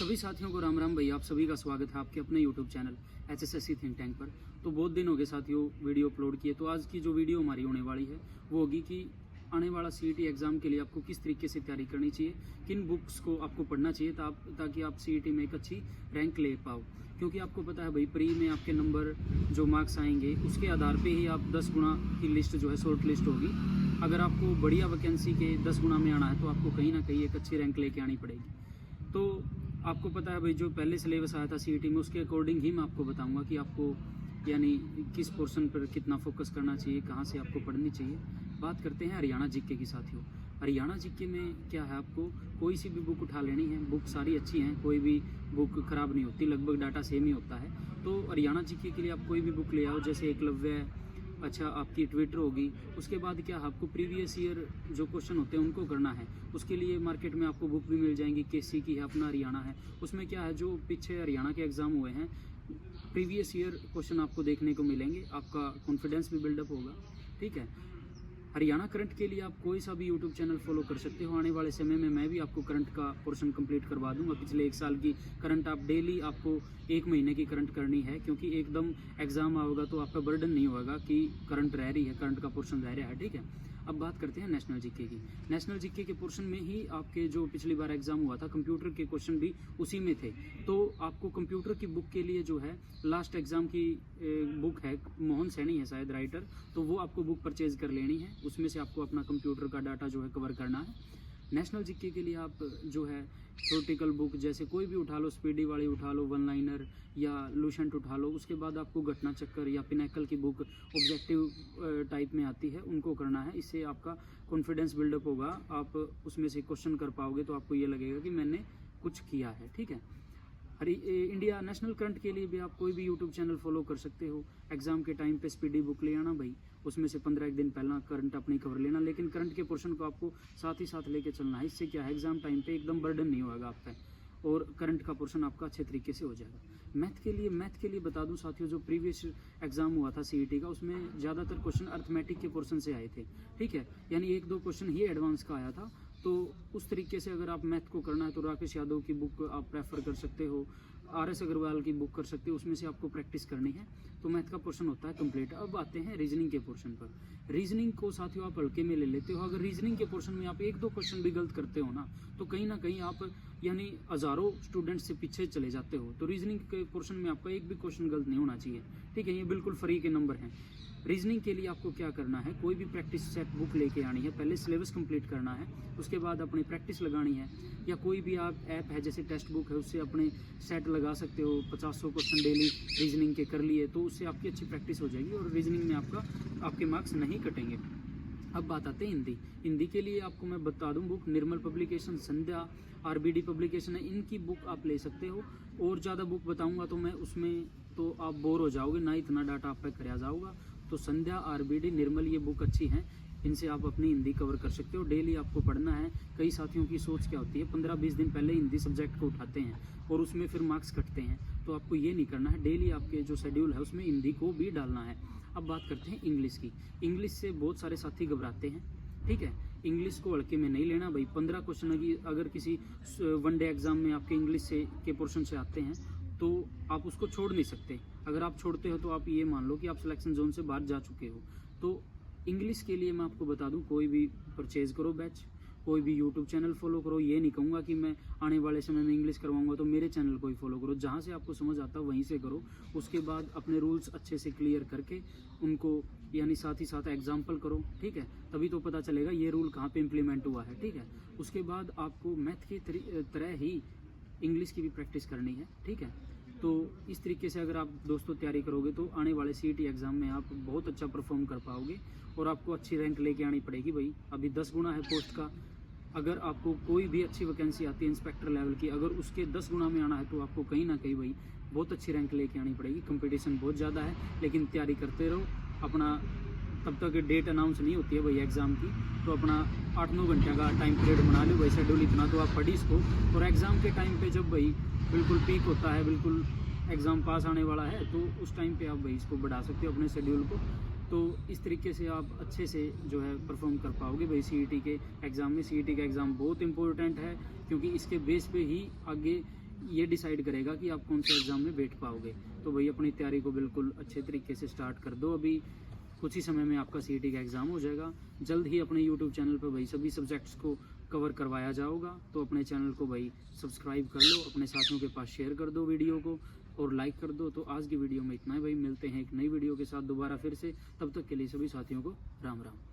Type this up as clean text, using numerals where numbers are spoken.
सभी साथियों को राम राम। भाई आप सभी का स्वागत है आपके अपने YouTube channel HSSC think tank पर। तो बहुत दिन हो गए साथियों वीडियो अपलोड किए, तो आज की जो वीडियो हमारी होने वाली है वो होगी कि आने वाला CET एग्ज़ाम के लिए आपको किस तरीके से तैयारी करनी चाहिए, किन बुक्स को आपको पढ़ना चाहिए ताकि आप CET में एक अच्छी रैंक ले पाओ। क्योंकि आपको पता है भाई प्री में आपके नंबर जो मार्क्स आएंगे उसके आधार पे ही आप 10 गुना की लिस्ट जो है शॉर्ट लिस्ट होगी। अगर आपको बढ़िया वैकेंसी के 10 गुना में आना है तो आपको कहीं ना कहीं एक अच्छी रैंक लेके आनी पड़ेगी। तो आपको पता है भाई जो पहले सिलेबस आया था CET में उसके अकॉर्डिंग ही मैं आपको बताऊंगा कि आपको यानी किस पोर्शन पर कितना फोकस करना चाहिए, कहाँ से आपको पढ़नी चाहिए। बात करते हैं हरियाणा जीके की साथियों। हरियाणा जीके में क्या है, आपको कोई सी भी बुक उठा लेनी है। बुक सारी अच्छी हैं, कोई भी बुक ख़राब नहीं होती, लगभग डाटा सेम ही होता है। तो हरियाणा जीके के लिए आप कोई भी बुक ले आओ, जैसे एकलव्य है, अच्छा आपकी ट्विटर होगी। उसके बाद क्या आपको प्रीवियस ईयर जो क्वेश्चन होते हैं उनको करना है। उसके लिए मार्केट में आपको बुक भी मिल जाएंगी, KC की है, अपना हरियाणा है। उसमें क्या है, जो पीछे हरियाणा के एग्ज़ाम हुए हैं प्रीवियस ईयर क्वेश्चन आपको देखने को मिलेंगे, आपका कॉन्फिडेंस भी बिल्डअप होगा। ठीक है, हरियाणा करंट के लिए आप कोई सा भी यूट्यूब चैनल फॉलो कर सकते हो। आने वाले समय में मैं भी आपको करंट का पोर्शन कंप्लीट करवा दूंगा। पिछले 1 साल की करंट आप डेली आपको 1 महीने की करंट करनी है, क्योंकि एकदम एग्जाम आओगा तो आपका बर्डन नहीं होगा कि करंट रह रही है, करंट का पोर्शन रह रहा है। ठीक है, अब बात करते हैं नेशनल जीके की। नेशनल जीके के पोर्शन में ही आपके जो पिछली बार एग्जाम हुआ था कंप्यूटर के क्वेश्चन भी उसी में थे। तो आपको कंप्यूटर की बुक के लिए जो है लास्ट एग्जाम की बुक है, मोहन सैनी है शायद राइटर, तो वो आपको बुक परचेज कर लेनी है। उसमें से आपको अपना कंप्यूटर का डाटा जो है कवर करना है। नेशनल जीके के लिए आप जो है थ्योरेटिकल बुक जैसे कोई भी उठा लो, स्पीडी वाली उठा लो, वन लाइनर या लूसेंट उठा लो। उसके बाद आपको घटना चक्कर या पिनैकल की बुक ऑब्जेक्टिव टाइप में आती है, उनको करना है। इससे आपका कॉन्फिडेंस बिल्डअप होगा, आप उसमें से क्वेश्चन कर पाओगे तो आपको ये लगेगा कि मैंने कुछ किया है। ठीक है, इंडिया नेशनल करंट के लिए भी आप कोई भी यूट्यूब चैनल फॉलो कर सकते हो। एग्जाम के टाइम पे स्पीडी बुक ले आना भाई, उसमें से 15 दिन पहला करंट अपनी कवर लेना, लेकिन करंट के पोर्शन को आपको साथ ही साथ लेके चलना है। इससे क्या है, एग्जाम टाइम पे एकदम बर्डन नहीं होगा आप पे और करंट का पोर्शन आपका अच्छे तरीके से हो जाएगा। मैथ के लिए बता दूं साथियों, जो प्रीवियस एग्जाम हुआ था CET का उसमें ज़्यादातर क्वेश्चन अर्थमेटिक के पोर्शन से आए थे। ठीक है, यानी 1-2 क्वेश्चन ही एडवांस का आया था। तो उस तरीके से अगर आप मैथ को करना है तो राकेश यादव की बुक आप प्रेफर कर सकते हो, RS अग्रवाल की बुक कर सकते हो, उसमें से आपको प्रैक्टिस करनी है। तो मैथ का पोर्शन होता है कंप्लीट। अब आते हैं रीजनिंग के पोर्शन पर। रीजनिंग को साथियों आप हल्के में ले लेते हो। अगर रीजनिंग के पोर्शन में आप 1-2 क्वेश्चन भी गलत करते हो ना, तो कहीं ना कहीं आप यानी हज़ारों स्टूडेंट्स से पीछे चले जाते हो। तो रीजनिंग के पोर्शन में आपका एक भी क्वेश्चन गलत नहीं होना चाहिए। ठीक है, ये बिल्कुल फ्री के नंबर हैं। रीजनिंग के लिए आपको क्या करना है, कोई भी प्रैक्टिस सेट बुक लेके आनी है, पहले सिलेबस कंप्लीट करना है, उसके बाद अपनी प्रैक्टिस लगानी है। या कोई भी आप ऐप है जैसे टेक्स्ट बुक है, उससे अपने सेट लगा सकते हो। 50-100 क्वेश्चन डेली रीजनिंग के कर लिए तो उससे आपकी अच्छी प्रैक्टिस हो जाएगी और रीजनिंग में आपके मार्क्स नहीं कटेंगे। अब बात आते हैं हिंदी के लिए आपको मैं बता दूं, बुक निर्मल पब्लिकेशन, संध्या, RBD पब्लिकेशन है, इनकी बुक आप ले सकते हो। और ज़्यादा बुक बताऊंगा तो मैं उसमें तो आप बोर हो जाओगे, ना इतना डाटा आप पे कराया जाऊगा। तो संध्या, RBD, निर्मल ये बुक अच्छी हैं, इनसे आप अपनी हिंदी कवर कर सकते हो। डेली आपको पढ़ना है। कई साथियों की सोच क्या होती है, 15-20 दिन पहले हिंदी सब्जेक्ट को उठाते हैं और उसमें फिर मार्क्स कटते हैं। तो आपको ये नहीं करना है, डेली आपके जो शेड्यूल है उसमें हिंदी को भी डालना है। अब बात करते हैं इंग्लिश की। इंग्लिश से बहुत सारे साथी घबराते हैं। ठीक है, इंग्लिश को हल्के में नहीं लेना भाई। 15 क्वेश्चन अगर किसी वनडे एग्जाम में आपके इंग्लिश से के पोर्शन से आते हैं तो आप उसको छोड़ नहीं सकते। अगर आप छोड़ते हो तो आप ये मान लो कि आप सिलेक्शन जोन से बाहर जा चुके हो। तो इंग्लिश के लिए मैं आपको बता दूं, कोई भी परचेज करो बैच, कोई भी यूट्यूब चैनल फॉलो करो। ये नहीं कहूँगा कि मैं आने वाले समय में इंग्लिश करवाऊंगा तो मेरे चैनल को ही फॉलो करो। जहाँ से आपको समझ आता है वहीं से करो। उसके बाद अपने रूल्स अच्छे से क्लियर करके उनको यानी साथ ही साथ एग्जाम्पल करो। ठीक है, तभी तो पता चलेगा ये रूल कहाँ पे इम्प्लीमेंट हुआ है। ठीक है, उसके बाद आपको मैथ की तरह ही इंग्लिश की भी प्रैक्टिस करनी है। ठीक है, तो इस तरीके से अगर आप दोस्तों तैयारी करोगे तो आने वाले CET एग्ज़ाम में आप बहुत अच्छा परफॉर्म कर पाओगे और आपको अच्छी रैंक लेके आनी पड़ेगी भाई। अभी 10 गुना है पोस्ट का। अगर आपको कोई भी अच्छी वैकेंसी आती है इंस्पेक्टर लेवल की, अगर उसके 10 गुना में आना है तो आपको कहीं ना कहीं भाई बहुत अच्छी रैंक लेके आनी पड़ेगी। कंपटीशन बहुत ज़्यादा है, लेकिन तैयारी करते रहो। अपना तब तक डेट अनाउंस नहीं होती है भाई एग्ज़ाम की, तो अपना 8-9 घंटे का टाइम पीरियड बना लो भाई शेड्यूल, इतना तो आप पढ़ी इसको। और एग्ज़ाम के टाइम पे जब भाई बिल्कुल पीक होता है, बिल्कुल एग्ज़ाम पास आने वाला है, तो उस टाइम पे आप भाई इसको बढ़ा सकते हो अपने शेड्यूल को। तो इस तरीके से आप अच्छे से जो है परफॉर्म कर पाओगे भाई CET के एग्ज़ाम में। CET का एग्ज़ाम बहुत इंपॉर्टेंट है, क्योंकि इसके बेस पे ही आगे ये डिसाइड करेगा कि आप कौन से एग्ज़ाम में बैठ पाओगे। तो भाई अपनी तैयारी को बिल्कुल अच्छे तरीके से स्टार्ट कर दो। अभी कुछ ही समय में आपका सीईटी का एग्ज़ाम हो जाएगा। जल्द ही अपने यूट्यूब चैनल पर भाई सभी सब्जेक्ट्स को कवर करवाया जाएगा। तो अपने चैनल को भाई सब्सक्राइब कर लो, अपने साथियों के पास शेयर कर दो वीडियो को और लाइक कर दो। तो आज की वीडियो में इतना ही भाई, मिलते हैं एक नई वीडियो के साथ दोबारा फिर से। तब तक के लिए सभी साथियों को राम राम।